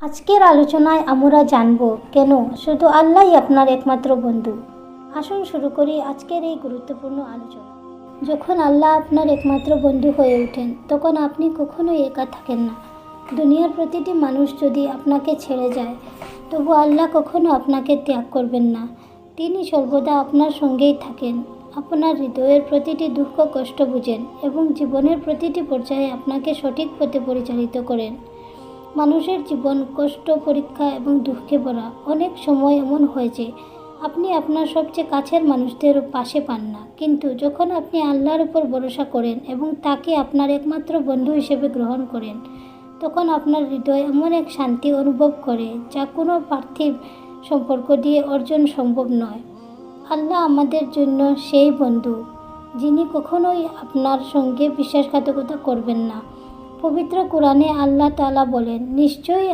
আজকের আলোচনায় আমরা জানব কেন শুধু আল্লাহই আপনার একমাত্র বন্ধু। আসুন শুরু করি আজকের এই গুরুত্বপূর্ণ আলোচনা। যখন আল্লাহ আপনার একমাত্র বন্ধু হয়ে ওঠেন তখন আপনি কখনোই একা থাকেন না। দুনিয়ার প্রতিটি মানুষ যদি আপনাকে ছেড়ে যায় তবু আল্লাহ কখনো আপনাকে ত্যাগ করবেন না। তিনি সর্বদা আপনার সঙ্গেই থাকেন, আপনার হৃদয়ের প্রতিটি দুঃখ কষ্ট বুঝেন এবং জীবনের প্রতিটি পর্যায়ে আপনাকে সঠিক পথে পরিচালিত করেন। মানুষের জীবন কষ্ট, পরীক্ষা এবং দুঃখে ভরা। অনেক সময় এমন হয় যে আপনি আপনার সবচেয়ে কাছের মানুষদের পাশে পান না, কিন্তু যখন আপনি আল্লাহর উপর ভরসা করেন এবং তাকে আপনার একমাত্র বন্ধু হিসেবে গ্রহণ করেন, তখন আপনার হৃদয় এমন এক শান্তি অনুভব করে যা কোনো পার্থিব সম্পর্ক দিয়ে অর্জন সম্ভব নয়। আল্লাহ আমাদের জন্য সেই বন্ধু যিনি কখনোই আপনার সঙ্গে বিশ্বাসঘাতকতা করবেন না। পবিত্র কোরআনে আল্লাহ তাআলা বলেন, নিশ্চয়ই